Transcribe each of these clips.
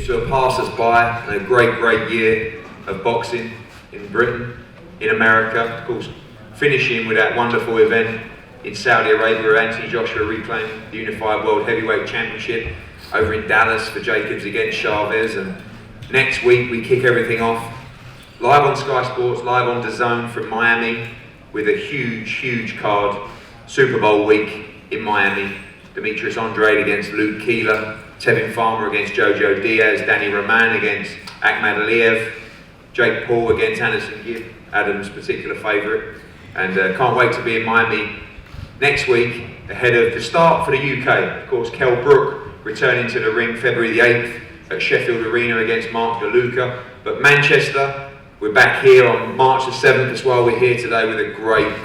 seems to have passed us by, and a great year of boxing in Britain, in America, of course, finishing with that wonderful event in Saudi Arabia where Anthony Joshua reclaimed the Unified World Heavyweight Championship over in Dallas for Jacobs against Chavez. And next week we kick everything off live on Sky Sports, live on DAZN from Miami with a huge card. Super Bowl week in Miami. Demetrius Andrade against Luke Keeler, Tevin Farmer against Jojo Diaz, Danny Roman against Akhmad Aliyev, Jake Paul against Anderson Gibb, Adam's particular favourite. And can't wait to be in Miami next week ahead of the start for the UK. Of course, Kell Brook returning to the ring February the 8th at Sheffield Arena against Mark DeLuca. But Manchester, we're back here on March the 7th as well. We're here today with a great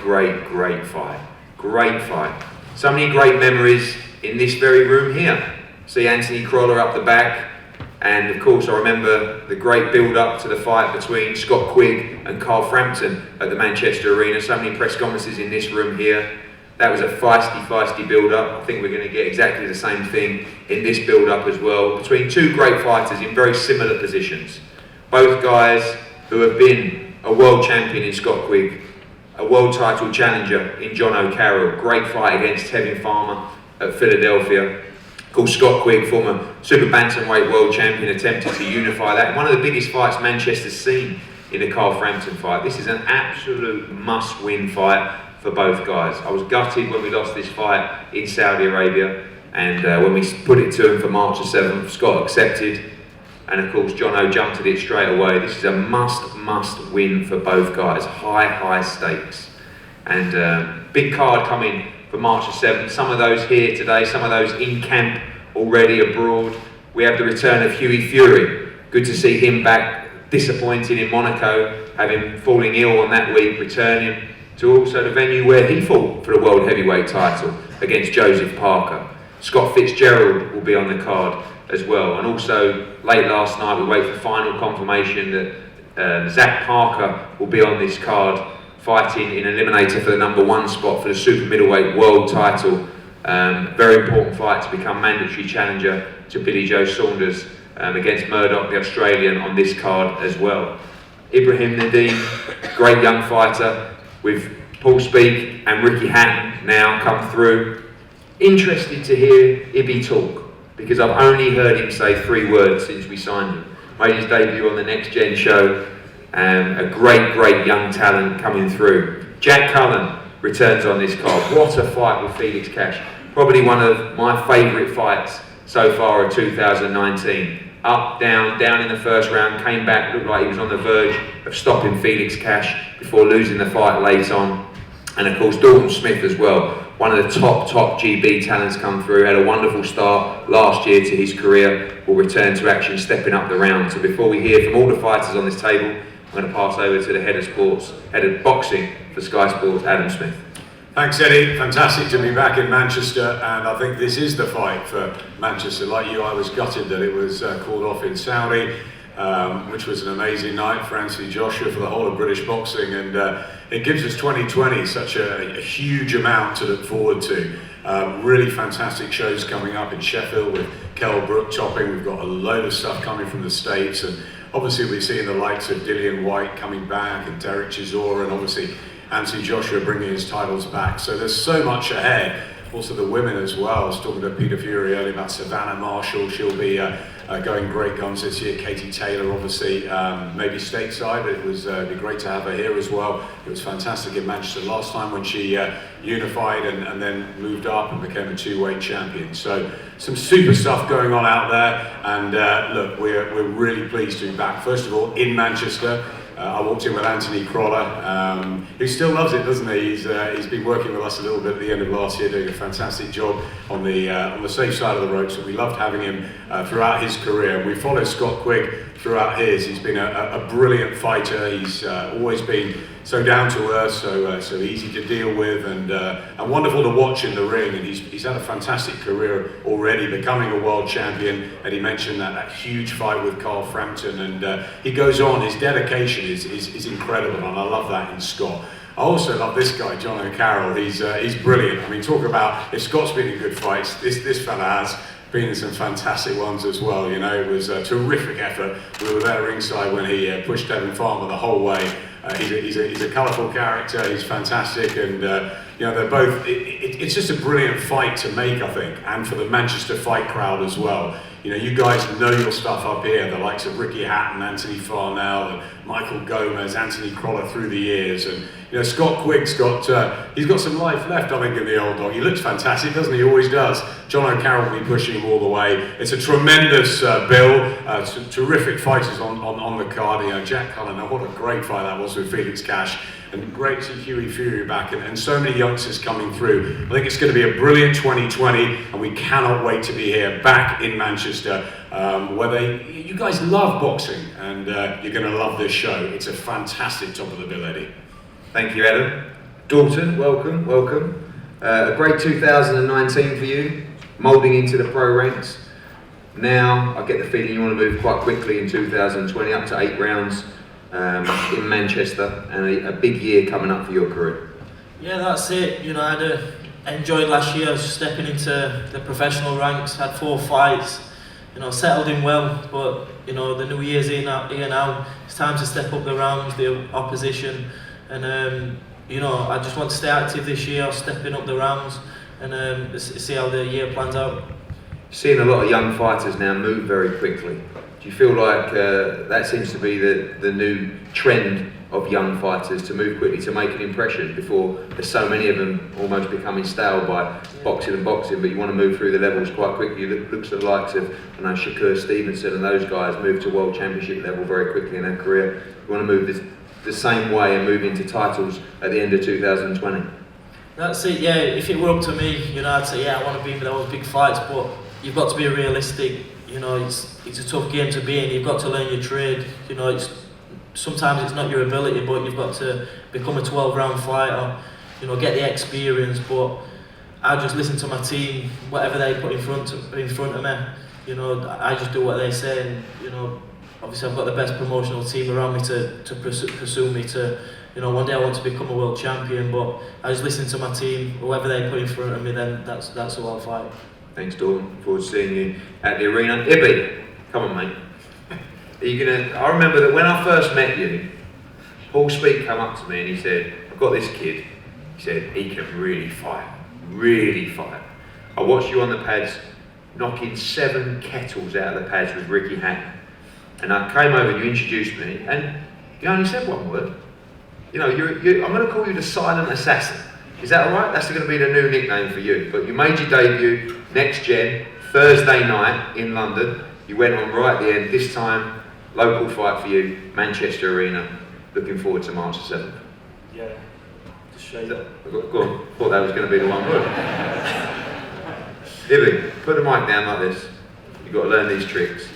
fight. Great fight. So many great memories in this very room here. See Anthony Crolla up the back, and of course I remember the great build-up to the fight between Scott Quigg and Carl Frampton at the Manchester Arena. So many press conferences in this room here. That was a feisty build-up. I think we're going to get exactly the same thing in this build-up as well, between two great fighters in very similar positions. Both guys who have been a world champion in Scott Quigg, a world title challenger in Jono Carroll. Great fight against Tevin Farmer at Philadelphia. Of course, Scott Quigg, former super bantamweight world champion, attempted to unify that. One of the biggest fights Manchester's seen in the Carl Frampton fight. This is an absolute must-win fight for both guys. I was gutted when we lost this fight in Saudi Arabia, and when we put it to him for March the 7th, Scott accepted. And of course, Jono jumped at it straight away. This is a must win for both guys. High stakes. And big card coming for March the 7th. Some of those here today, some of those in camp already abroad. We have the return of Hughie Fury. Good to see him back, disappointing in Monaco, having fallen ill on that week, returning to also the venue where he fought for the World Heavyweight title against Joseph Parker. Scott Fitzgerald will be on the card as well. And also, late last night, we wait for final confirmation that Zach Parker will be on this card, fighting in eliminator for the #1 spot for the super middleweight world title. Very important fight to become mandatory challenger to Billy Joe Saunders against Murdoch, the Australian, on this card as well. Ibrahim Nadeem, great young fighter, with Paul Speak and Ricky Hatton now come through. Interested to hear Ibby talk, because I've only heard him say 3 words since we signed him. Made his debut on the Next Gen show. A great young talent coming through. Jack Cullen returns on this card. What a fight with Felix Cash. Probably one of my favourite fights so far of 2019. Up, down in the first round, came back, looked like he was on the verge of stopping Felix Cash before losing the fight late on. And of course, Dalton Smith as well. One of the top GB talents come through, had a wonderful start last year to his career, will return to action, stepping up the round. So before we hear from all the fighters on this table, I'm going to pass over to the head of boxing for Sky Sports, Adam Smith. Thanks, Eddie. Fantastic to be back in Manchester, and I think this is the fight for Manchester. Like you, I was gutted that it was called off in Saudi, which was an amazing night for Anthony Joshua, for the whole of British boxing, and it gives us 2020 such a huge amount to look forward to. Really fantastic shows coming up in Sheffield with Kell Brook topping. We've got a load of stuff coming from the States, and obviously we're seeing the likes of Dillian White coming back, and Derek Chisora, and obviously Anthony Joshua bringing his titles back. So there's so much ahead. Also the women as well. I was talking to Peter Fury earlier about Savannah Marshall. She'll be going great guns this year. Katie Taylor, obviously, maybe stateside, but it'd be great to have her here as well. It was fantastic in Manchester last time when she unified and then moved up and became a 2-weight champion. So some super stuff going on out there, and look, we're really pleased to be back. First of all, in Manchester. I walked in with Anthony Crolla, who still loves it, doesn't he? He's been working with us a little bit at the end of last year, doing a fantastic job on the safe side of the ropes, and we loved having him throughout his career. And we followed Scott Quigg throughout his. He's been a brilliant fighter. He's always been so down to earth, so easy to deal with, and wonderful to watch in the ring. And he's had a fantastic career already, becoming a world champion. And he mentioned that huge fight with Carl Frampton, and he goes on. His dedication is incredible, and I love that in Scott. I also love this guy, Jono Carroll. He's brilliant. I mean, talk about, if Scott's been in good fights, this fella has. been in some fantastic ones as well. You know, it was a terrific effort. We were there ringside when he pushed Devon Farmer the whole way. He's a colourful character. He's fantastic, and you know, they're both. It's just a brilliant fight to make, I think, and for the Manchester fight crowd as well. You know, you guys know your stuff up here, the likes of Ricky Hatton, Anthony Farnell, and Michael Gomez, Anthony Croller through the years, and you know, Scott Quigg's he's got some life left, I think, in the old dog. He looks fantastic, doesn't he? He always does. Jono Carroll will be pushing him all the way. It's a tremendous bill, terrific fighters on the card. You know, Jack Cullen, what a great fight that was with Felix Cash. And great to see Hughie Fury back, and so many youngsters coming through. I think it's going to be a brilliant 2020, and we cannot wait to be here back in Manchester, where you guys love boxing, and you're going to love this show. It's a fantastic top of the bill, Eddie. Thank you, Adam. Dalton, welcome. A great 2019 for you, moulding into the pro ranks. Now, I get the feeling you want to move quite quickly in 2020, up to 8 rounds. In Manchester, and a big year coming up for your career. Yeah, that's it. You know, I enjoyed last year stepping into the professional ranks, had 4 fights, you know, settled in well, but you know, the new year's here now. It's time to step up the rounds, the opposition, and you know, I just want to stay active this year, stepping up the rounds, and see how the year plans out. Seeing a lot of young fighters now move very quickly. Do you feel like that seems to be the new trend of young fighters, to move quickly, to make an impression before there's so many of them almost becoming stale by boxing, but you want to move through the levels quite quickly? Looks at the likes of, I know, Shakur Stevenson and those guys move to world championship level very quickly in their career. You want to move the same way and move into titles at the end of 2020? That's it, yeah. If it were up to me, you know, I'd say, yeah, I want to be in those big fights, but you've got to be realistic. You know, it's a tough game to be in. You've got to learn your trade. You know, sometimes it's not your ability, but you've got to become a 12-round fighter. You know, get the experience. But I just listen to my team, whatever they put in front of me. You know, I just do what they say. And you know, obviously I've got the best promotional team around me to pursue me to. You know, one day I want to become a world champion, but I just listen to my team. Whoever they put in front of me, then that's who I'll fight. Thanks, Dawn. Look forward to seeing you at the arena. Ibby, come on, mate. Are you gonna? I remember that when I first met you, Paul Speak came up to me and he said, "I've got this kid." He said, "He can really fight, really fight." I watched you on the pads, knocking 7 kettles out of the pads with Ricky Hatton, and I came over and you introduced me, and you only said one word. You know, I'm going to call you the Silent Assassin. Is that all right? That's going to be the new nickname for you. But you made your debut Next Gen Thursday night in London. You went on right at the end. This time, local fight for you, Manchester Arena. Looking forward to March the 7th. Yeah, just show you. Go on. Thought that was going to be the one word. Ibby, put the mic down like this. You've got to learn these tricks.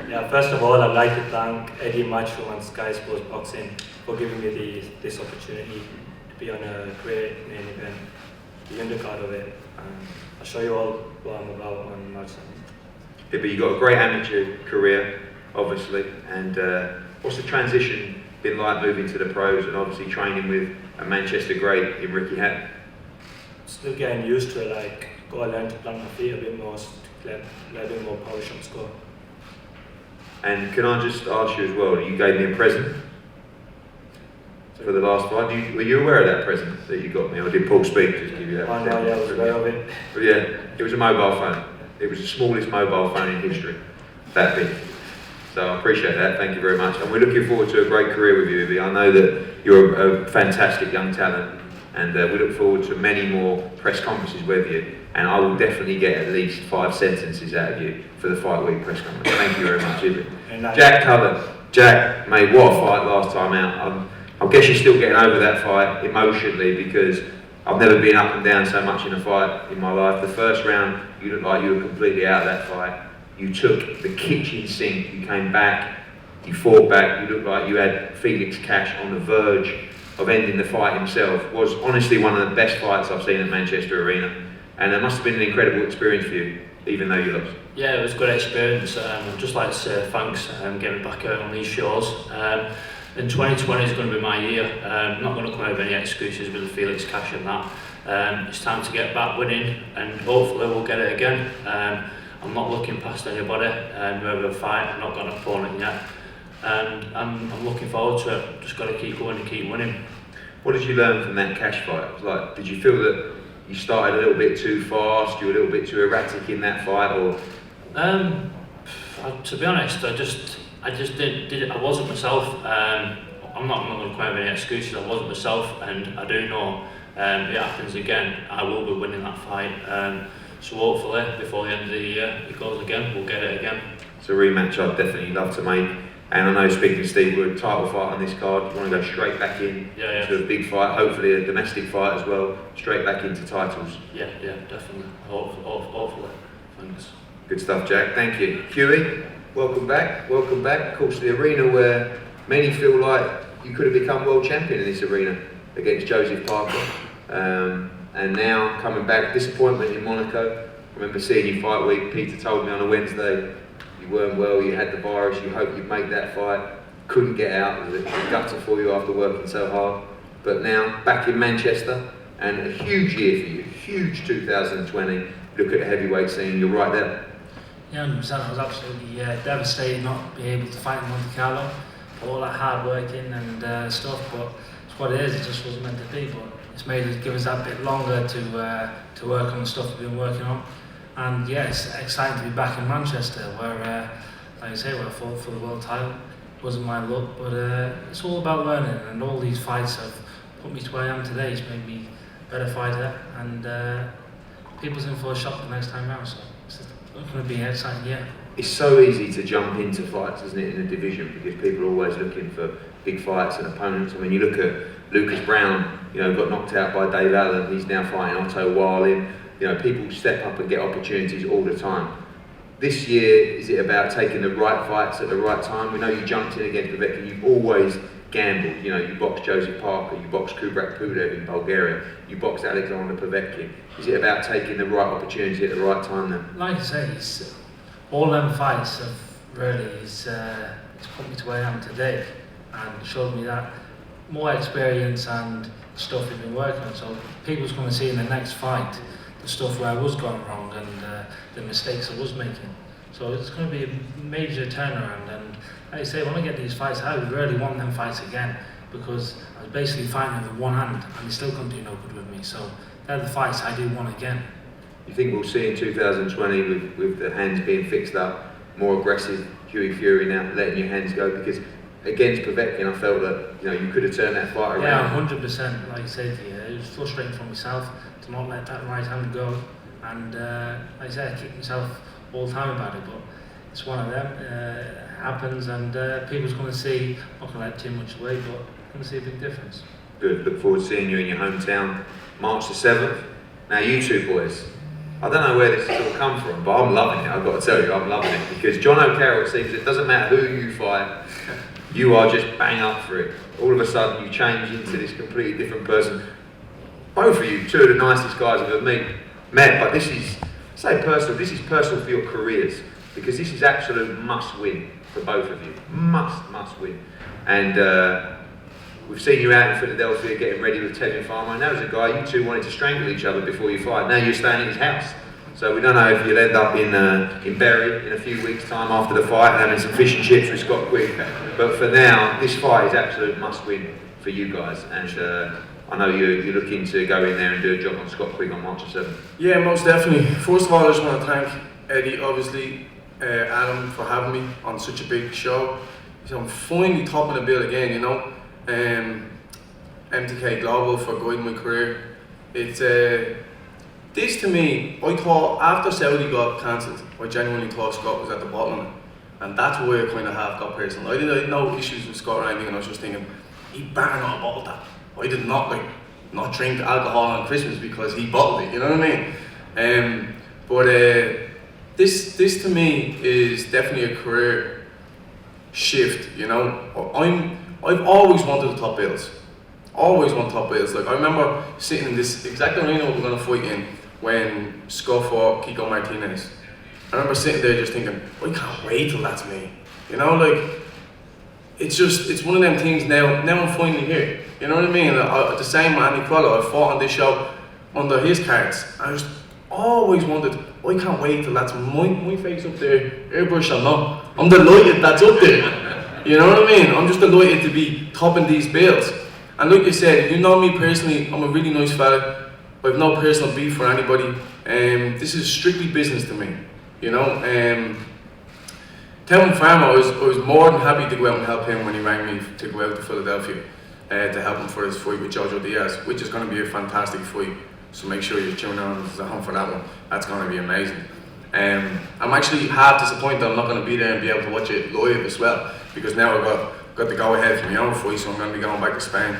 Yeah, first of all, I'd like to thank Eddie Matchroom and Sky Sports Boxing for giving me this opportunity to be on a great main event, the undercard of it. I'll show you all what I'm about on March 7th. Ibby, you've got a great amateur career, obviously, and what's the transition been like moving to the pros and obviously training with a Manchester great in Ricky Hatton? Still getting used to it, like, gotta learn to plant my feet a bit more, let a bit more power shots go. And can I just ask you as well, you gave me a present for the last fight. Were you aware of that present that you got me, or did Paul Speak just give you that? Oh, no, yeah, I was aware of it. Yeah, it was a mobile phone. It was the smallest mobile phone in history, that big. So I appreciate that, thank you very much. And we're looking forward to a great career with you, Ibby. I know that you're a fantastic young talent, and we look forward to many more press conferences with you. And I will definitely get at least 5 sentences out of you for the fight week press conference. Thank you very much, Ibby. Jack Cullen. Jack, mate, what a fight last time out. I guess you're still getting over that fight emotionally, because I've never been up and down so much in a fight in my life. The first round, you looked like you were completely out of that fight. You took the kitchen sink, you came back, you fought back, you looked like you had Felix Cash on the verge of ending the fight himself. Was honestly one of the best fights I've seen at Manchester Arena. And it must have been an incredible experience for you, even though you lost. Yeah, it was a good experience. I'd just like to say thanks getting back out on these shows. And 2020 is going to be my year. I'm not going to come out with any excuses with the Felix Cash and that. It's time to get back winning, and hopefully we'll get it again. I'm I'm not looking past anybody. Whoever I fight, I've not got an opponent yet, and I'm looking forward to it. Just got to keep going and keep winning. What did you learn from that cash fight? It was like, did you feel that you started a little bit too fast, you were a little bit too erratic in that fight, or? To be honest, I just did it. I wasn't myself. I'm not going to claim any excuses. I wasn't myself, and I do know it happens again. I will be winning that fight. So hopefully, before the end of the year, it goes again. We'll get it again. It's a rematch I'd definitely love to make. And I know, speaking to Steve, we're a title fight on this card. You want to go straight back in to a big fight, hopefully a domestic fight as well, straight back into titles. Yeah, definitely. Hopefully. Thanks. Good stuff, Jack. Thank you. Huey, welcome back. Welcome back. Of course, the arena where many feel like you could have become world champion in this arena against Joseph Parker. And now coming back, disappointment in Monaco. I remember seeing you fight week. Peter told me on a Wednesday you weren't well, you had the virus, you hoped you'd make that fight. Couldn't get out. It was a gutter for you after working so hard. But now, back in Manchester, and a huge year for you. Huge 2020. Look at the heavyweight scene, you're right there. Yeah, 100%. I was absolutely devastated not being able to fight in Monte Carlo. All that hard working and stuff, but it's what it is. It just wasn't meant to be. But it's given us that bit longer to work on the stuff we've been working on. And yeah, it's exciting to be back in Manchester, where, like I say, where I fought for the world title. It wasn't my luck, but it's all about learning. And all these fights have put me to where I am today. It's made me a better fighter, and people's in for a shot the next time round. So it's going to be an exciting year. It's so easy to jump into fights, isn't it, in a division, because people are always looking for big fights and opponents. I mean, you look at Lucas Brown, got knocked out by Dave Allen. He's now fighting Otto Warlin. People step up and get opportunities all the time. This year, is it about taking the right fights at the right time? We know you jumped in against Povetkin. You've always gambled. You boxed Joseph Parker, you boxed Kubrat Pulev in Bulgaria, you boxed Alexander Povetkin. Is it about taking the right opportunity at the right time then? Like I say, all them fights have really it's put me to where I am today, and showed me that more experience and stuff we've been working on. So people's going to see in the next fight the stuff where I was going wrong and the mistakes I was making. So it's going to be a major turnaround. And like I say, when I get these fights, I really want them fights again, because I was basically fighting with one hand and they still couldn't do no good with me. So they're the fights I do want again. You think we'll see in 2020, with the hands being fixed up, more aggressive Hughie Fury now letting your hands go? Because against Povetkin, I felt that you could have turned that fight around. Yeah, 100%. Like I said to you, it was frustrating for myself to not let that right hand go, and like I said, I kicked myself all the time about it. But it's one of them. It happens, and people's going to see. Not going to let too much away, but going to see a big difference. Good. Look forward to seeing you in your hometown, March the 7th. Now, you two boys. I don't know where this has all come from, but I'm loving it. I've got to tell you, I'm loving it, because Jono, Carroll, seems it doesn't matter who you fight, you are just bang up for it. All of a sudden, you change into this completely different person. Both of you, two of the nicest guys I've ever met, but this is personal for your careers, because this is absolute must-win for both of you. Must win. And we've seen you out in Philadelphia getting ready with Tevin Farmer, and that was a guy you two wanted to strangle each other before you fight. Now you're staying at his house. So we don't know if you'll end up in Bury in a few weeks' time after the fight and having some fish and chips with Scott Quigg. But for now, this fight is absolute must-win for you guys. And I know you're looking to go in there and do a job on Scott Quigg on March the 7th. Yeah, most definitely. First of all, I just want to thank Eddie, obviously, Adam, for having me on such a big show. So I'm finally topping the bill again, MTK Global for guiding my career. It's this to me, I thought after Saudi got cancelled, I genuinely thought Scott was at the bottom of it. And that's why I kind of half got personal. I had no issues with Scott or anything, and I was just thinking, he better not bottle that. I did not drink alcohol on Christmas because he bottled it, you know what I mean? But this to me is definitely a career shift, I've always wanted the top bills. Always wanted top bills. Like, I remember sitting in this exact arena we were going to fight in when Scott fought Kiko Martinez. I remember sitting there just thinking, I can't wait till that's me. It's one of them things now I'm finally here. You know what I mean? The same Andy Crollo, I fought on this show under his cards. I always wanted, I can't wait till that's my face up there, airbrush or not. I'm delighted that's up there. You know what I mean? I'm just delighted to be topping these bills. And like you said, you know me personally, I'm a really nice fella. I have no personal beef for anybody. This is strictly business to me, you know. Tevin Farmer, I was more than happy to go out and help him when he rang me to go out to Philadelphia to help him for his fight with Jojo Diaz, which is going to be a fantastic fight. So make sure you tune on for that one. That's going to be amazing. I'm actually half disappointed I'm not going to be there and be able to watch it live as well, because now I've got the go ahead for my own fight, so I'm going to be going back to Spain,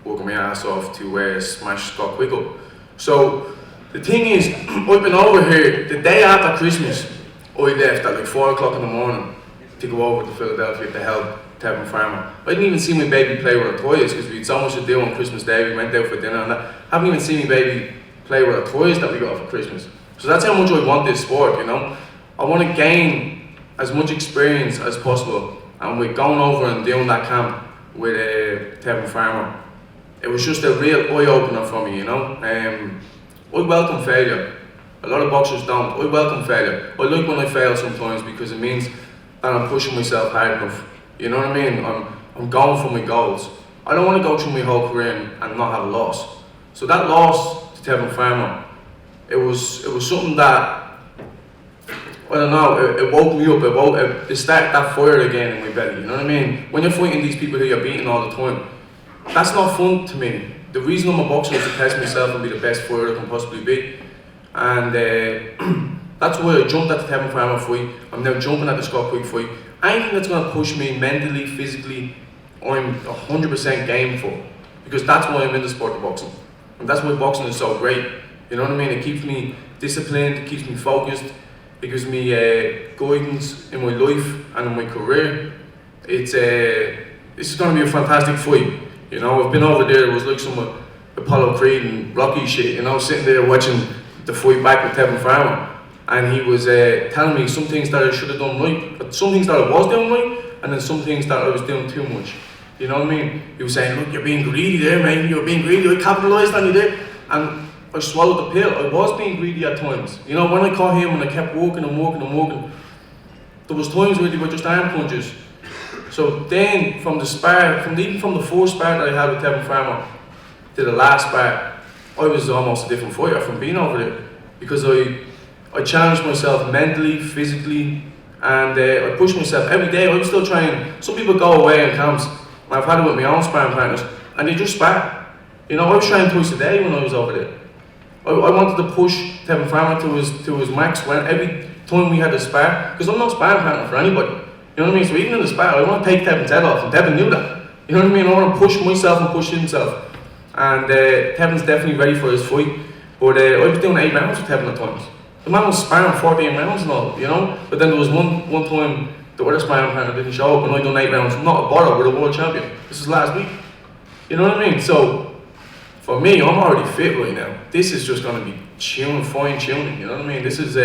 working my ass off to smash Scott Quigg up. So the thing is, I've been over here the day after Christmas. I left at like 4 o'clock in the morning to go over to Philadelphia to help Tevin Farmer. I didn't even see my baby play with her toys because we had so much to do on Christmas Day. We went out for dinner and that. Haven't even seen my baby play with her toys that we got for Christmas. So that's how much I want this sport, you know. I want to gain as much experience as possible, and we're going over and doing that camp with Tevin Farmer. It was just a real eye-opener for me, you know. I welcome failure. A lot of boxers don't. I welcome failure. I like when I fail sometimes because it means that I'm pushing myself hard enough. You know what I mean? I'm going for my goals. I don't want to go through my whole career and not have a loss. So that loss to Tevin Farmer, it was something that, I don't know, it woke me up. It started that fire again in my belly. You know what I mean? When you're fighting these people who you're beating all the time, that's not fun to me. The reason I'm a boxer is to test myself and be the best fighter I can possibly be. And that's why I jumped at the Tevin Farmer fight. I'm now jumping at the Scott Quigg fight. Anything that's going to push me mentally, physically, I'm 100% game for. Because that's why I'm in the sport of boxing. And that's why boxing is so great. You know what I mean? It keeps me disciplined, it keeps me focused, it gives me guidance in my life and in my career. This is going to be a fantastic fight. You know, I've been over there, it was like some Apollo Creed and Rocky shit, you know, sitting there watching the fight back with Tevin Farmer. And he was telling me some things that I should have done right, but some things that I was doing right, and then some things that I was doing too much. You know what I mean? He was saying, look, you're being greedy there, man, you're being greedy, I capitalised on you there. And I swallowed the pill. I was being greedy at times. You know, when I caught him and I kept walking and walking and walking, there was times where they were just arm punches. So then, even from the first spar that I had with Tevin Farmer to the last spar, I was almost a different fighter from being over there, because I challenged myself mentally, physically, and I pushed myself every day. I was still trying. Some people go away in camps, and I've had it with my own sparring partners, and they just spar. You know, I was trying twice a day when I was over there. I wanted to push Tevin Farmer to his max when every time we had a spar, because I'm not sparring partner for anybody. You know what I mean? So even in the spar, I want to take Tevin's head off, and Tevin knew that. You know what I mean? I want to push myself and push himself. And Tevin's definitely ready for his fight. But I was doing 8 rounds with Tevin at times. The man was sparring 14 rounds and all, you know? But then there was one time the other sparring partner didn't show up, and I done 8 rounds, not a bother, with a world champion. This is last week. You know what I mean? So for me, I'm already fit right now. This is just going to be fine tuning, you know what I mean? This is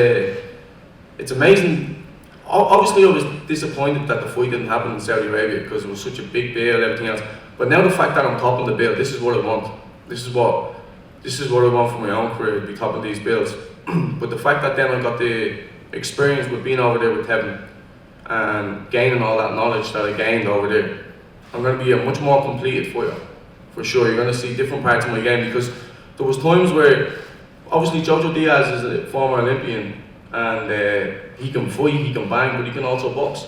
it's amazing. Obviously I was disappointed that the fight didn't happen in Saudi Arabia because it was such a big bill and everything else. But now the fact that I'm topping the bill, this is what I want. This is what I want for my own career, to be topping these bills. But the fact that then I got the experience with being over there with Tevin and gaining all that knowledge that I gained over there, I'm going to be a much more completed fighter. For sure, you're going to see different parts of my game, because there was times where, obviously Jojo Diaz is a former Olympian, and he can fight, he can bang, but he can also box.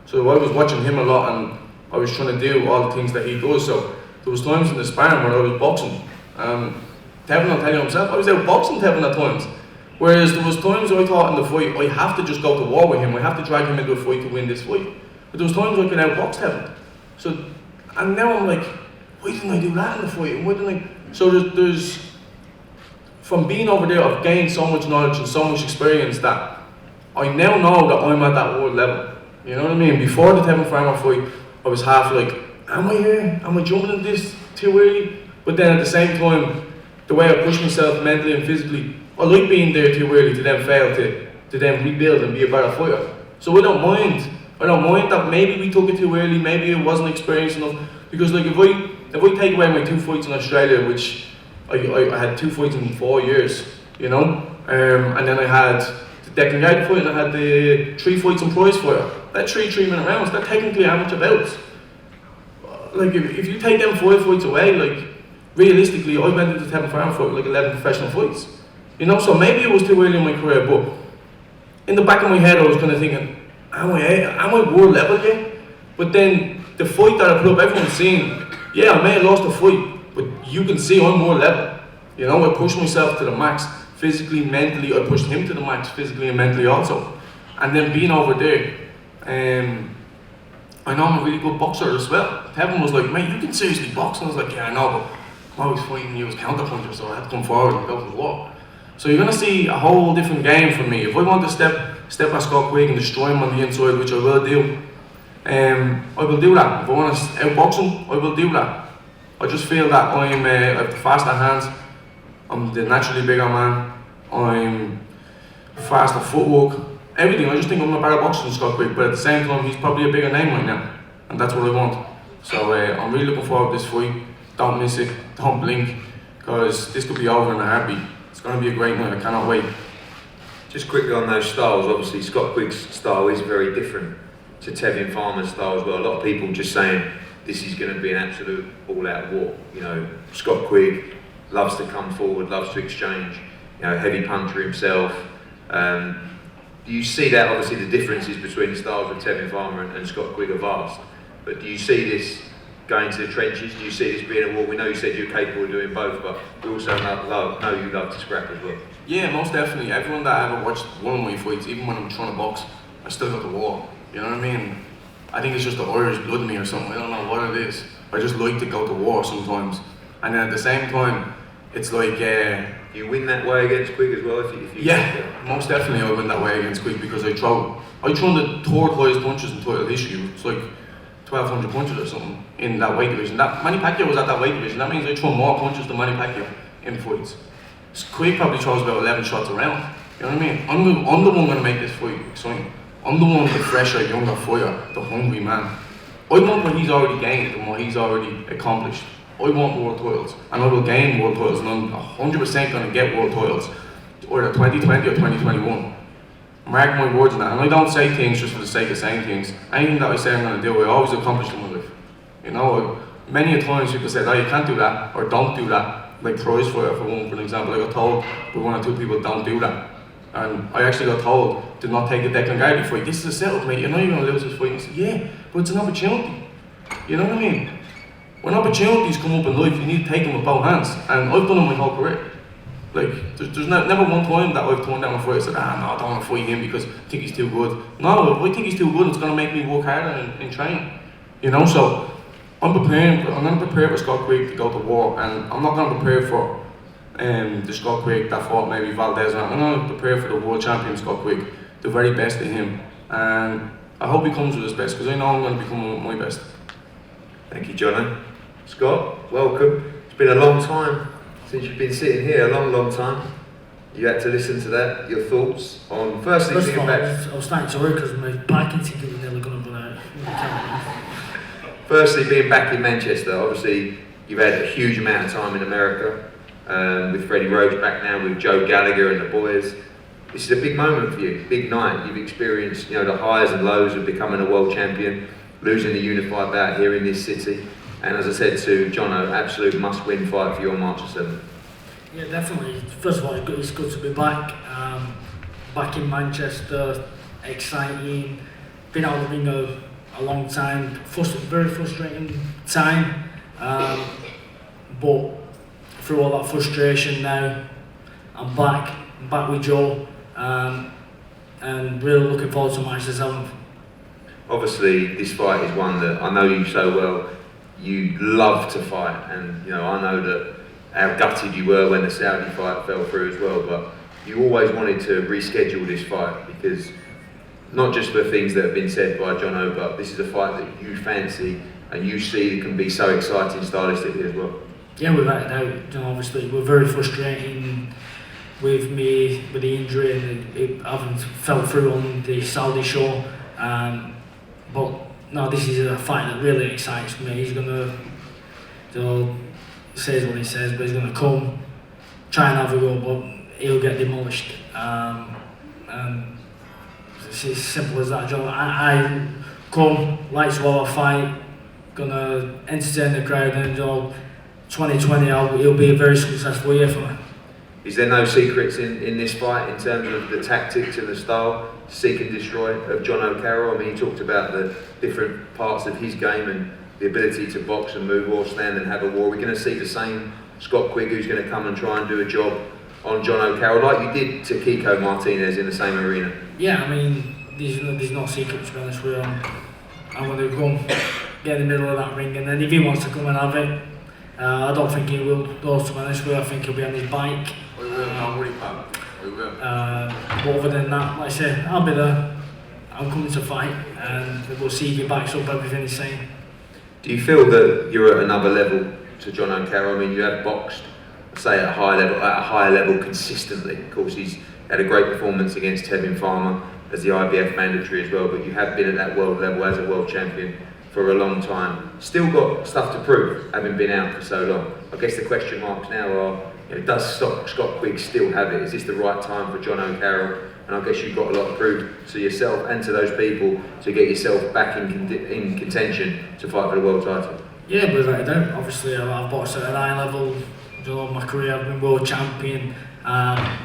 So I was watching him a lot, and I was trying to do all the things that he does. So there was times in the sparring where I was boxing. Tevin will tell you himself, I was out boxing Tevin at times. Whereas there was times I thought in the fight, I have to just go to war with him, I have to drag him into a fight to win this fight. But there was times I could outbox Tevin. So, and now I'm like, why didn't I do that in the fight? And why didn't I? So there's from being over there, I've gained so much knowledge and so much experience that I now know that I'm at that world level. You know what I mean? Before the Tevin Farmer fight, I was half like, am I here? Am I jumping in this too early? But then at the same time, the way I push myself mentally and physically, I like being there too early to then fail, to then rebuild and be a better fighter. So I don't mind. I don't mind that maybe we took it too early, maybe I wasn't experienced enough. Because like if I take away my 2 fights in Australia, which I had 2 fights in 4 years, you know, And then I had the Declan Gardner fight and I had the 3 fights in prize fighter. That 3-minute rounds, they're technically amateur bouts. Like if you take them 5 fights away, like realistically I went into the 7th round for like 11 professional fights. You know, so maybe it was too early in my career, but in the back of my head I was kind of thinking, am I world level yet? But then the fight that I put up, everyone's seeing, yeah, I may have lost a fight, but you can see I'm more level. You know, I pushed myself to the max, physically, mentally, I pushed him to the max, physically and mentally also. And then being over there, I know I'm a really good boxer as well. Kevin was like, mate, you can seriously box. And I was like, yeah, I know, but I'm always fighting you as counterpuncher, so I had to come forward and go to the wall. So you're gonna see a whole different game from me. If I want to step at Scott Quigg and destroy him on the inside, which I will do, I will do that. If I want to outbox him, I will do that. I just feel that I have the faster hands, I'm the naturally bigger man, I'm faster footwork, everything. I just think I'm a better boxer than Scott Quigg, but at the same time, he's probably a bigger name right now, and that's what I want. So I'm really looking forward to this fight. Don't miss it, don't blink, because this could be over in a heartbeat. It's going to be a great night, I cannot wait. Just quickly on those styles, obviously Scott Quigg's style is very different to Tevin Farmer's style as well. A lot of people just saying this is going to be an absolute all-out war. You know, Scott Quigg loves to come forward, loves to exchange. You know, heavy puncher himself. Do you see that? Obviously, the differences between the styles of Tevin Farmer and Scott Quigg are vast. But do you see this going to the trenches? Do you see this being a war? We know you said you're capable of doing both, but we also know you love to scrap as well. Yeah, most definitely. Everyone that ever watched one of my fights, even when I'm trying to box, I still go to war. You know what I mean? I think it's just the Irish blood in me or something. I don't know what it is. I just like to go to war sometimes. And then at the same time, it's like... you win that way against Quigg as well? If you yeah, most definitely I win that way against Quigg because I throw the 3rd highest punches in title history. It's like 1,200 punches or something in that weight division. That Manny Pacquiao was at that weight division. That means I throw more punches than Manny Pacquiao in fights. Quigg probably throws about 11 shots around. You know what I mean? I'm the one going to make this fight exciting. I'm the one, the fresher, younger fighter, the hungry man. I want what he's already gained and what he's already accomplished. I want world titles, and I will gain world titles, and I'm 100% going to get world titles, either 2020 or 2021. Mark my words on that, and I don't say things just for the sake of saying things. Anything that I say I'm going to do, I always accomplish in my life. You know, many a times people said, oh, you can't do that, or don't do that. Like prize fighter, for an example, I got told by 1 or 2 people, don't do that. And I actually got told to not take a Declan Gardner fight. This is a setup, mate. You know you're going to lose this fight. And I said, yeah, but it's an opportunity. You know what I mean? When opportunities come up in life, you need to take them with both hands. And I've done it my whole career. Like, there's never one time that I've turned down a fight and said, no, I don't want to fight him because I think he's too good. No, if I think he's too good, it's going to make me work harder in training. You know, so I'm going to prepare for Scott Quigg to go to war, and I'm not going to prepare for the Scott Quigg that fought maybe Valdez. I'm going to prepare for the world champion Scott Quigg, the very best in him. And I hope he comes with his best, because I know I'm going to become my best. Thank you, Jono. Scott, welcome. It's been a long time since you've been sitting here, a long time. You had to listen to that, your thoughts on firstly First of being all, back. I was starting to worry because my parking ticket was nearly going to run out. Firstly, being back in Manchester, obviously you've had a huge amount of time in America, with Freddie Roach back now, with Joe Gallagher and the boys. This is a big moment for you, big night. You've experienced, you know, the highs and lows of becoming a world champion, losing the unified bout here in this city, and as I said to Jono, absolute must-win fight for you on March the 7th. Yeah, definitely. First of all, it's good to be back. Back in Manchester, exciting. Been out of the ring a long time. Very frustrating time. But through all that frustration now, I'm back with Joe, and really looking forward to March the 7th. Obviously, this fight is one that I know you so well. You love to fight, and you know I know that how gutted you were when the Saudi fight fell through as well. But you always wanted to reschedule this fight because not just for things that have been said by Jono, but this is a fight that you fancy and you see can be so exciting stylistically as well. Yeah, without a doubt. You know, obviously, we're very frustrating with me with the injury and it having fell through on the Saudi show. But no, this is a fight that really excites me. He's gonna, you know, says what he says, but he's gonna come, try and have a go. But he'll get demolished. And it's as simple as that, Joe. I come, like to have a fight, gonna entertain the crowd, and 2020 it'll be a very successful year for me. Is there no secrets in this fight in terms of the tactics and the style, seek and destroy, of Jono Carroll? I mean, he talked about the different parts of his game and the ability to box and move or stand and have a war. We're going to see the same Scott Quigg who's going to come and try and do a job on Jono Carroll, like you did to Kiko Martinez in the same arena. Yeah, I mean, there's no secret, to be honest with you. I'm going to come, get in the middle of that ring, and then if he wants to come and have it, I don't think he will, though, to be honest with you. I think he'll be on his bike. We will, don't worry, pal. We will. But other than that, like I said, I'll be there. I'm coming to fight, and we'll see if he backs up everything he's saying. Do you feel that you're at another level to Jono Carroll? I mean, you have boxed, say, at a higher level consistently. Of course, he's had a great performance against Tevin Farmer as the IBF mandatory as well, but you have been at that world level as a world champion for a long time. Still got stuff to prove, having been out for so long. I guess the question marks now are, does Scott Quigg still have it? Is this the right time for Jono Carroll? And I guess you've got a lot to prove to yourself and to those people to get yourself back in contention to fight for the world title. Yeah, but without a doubt. Obviously, I've boxed at a high level. My career, I've been world champion. I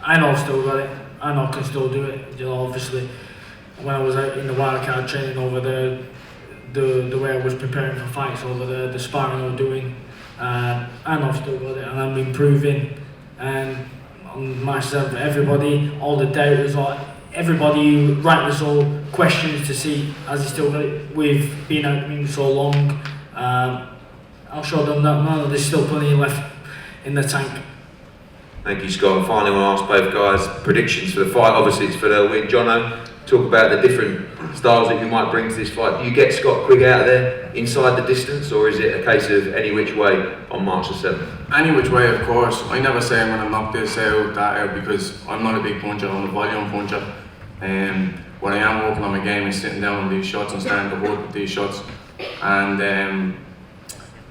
know I've still got it. I know I can still do it. Obviously, when I was out in the wildcard training over there, the way I was preparing for fights over there, the sparring I was doing, I know I've still got it, and I'm improving. And on myself, everybody, all the doubters, everybody who rightly so questions to see has he still got it. We've been out in so long. I'll show them that no, there's still plenty left in the tank. Thank you, Scott. And finally, I want to ask both guys predictions for the fight. Obviously, it's for the win. Jono, talk about the different styles that you might bring to this fight. Do you get Scott Quigg out there inside the distance, or is it a case of any which way on March the 7th? Any which way, of course. I never say I'm going to knock this out, that out, because I'm not a big puncher, I'm a volume puncher. What I am working on my game is sitting down on these shots and starting to work with these shots. And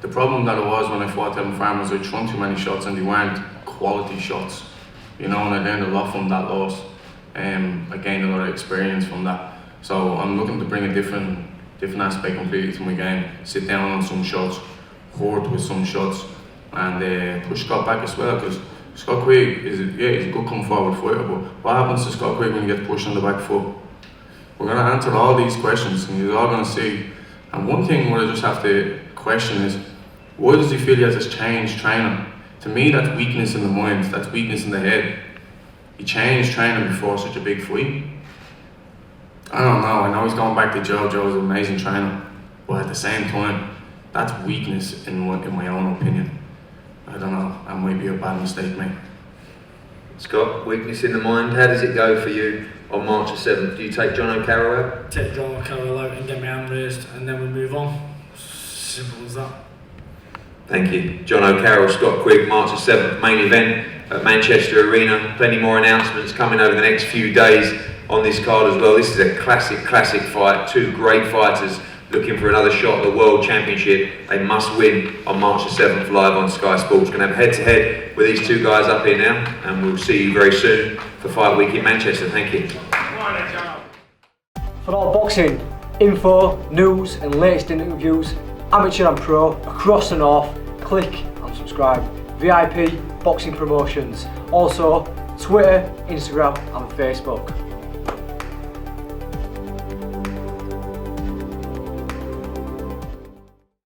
the problem that it was when I fought them farmers, I'd thrown too many shots and they weren't quality shots, and I learned a lot from that loss. I gained a lot of experience from that. So I'm looking to bring a different aspect completely to my game. Sit down on some shots, hurt with some shots, and push Scott back as well. Because Scott Quigg he's a good come forward fighter. But what happens to Scott Quigg when he gets pushed on the back foot? We're going to answer all these questions, and you're all going to see. And one thing what I just have to question is, why does he feel he has this changed training? To me, that's weakness in the mind, that's weakness in the head. He changed training before such a big fight. I don't know, I know he's going back to Joe. Joe's an amazing trainer. But at the same time, that's weakness in my own opinion. I don't know, that might be a bad mistake, mate. Scott, weakness in the mind, how does it go for you on March the 7th? Do you take Jono Carroll out? Take Jono Carroll out and get my hand raised, and then we move on. Simple as that. Thank you. Jono Carroll, Scott Quigg, March the 7th, main event at Manchester Arena. Plenty more announcements coming over the next few days on this card as well. This is a classic fight. Two great fighters looking for another shot at the World Championship. They must win on March the 7th live on Sky Sports. We're going to have a head-to-head with these two guys up here now, and we'll see you very soon for Fight Week in Manchester. Thank you. For all boxing info, news and latest interviews, amateur and pro, across the north, click and subscribe. VIP Boxing Promotions. Also, Twitter, Instagram and Facebook.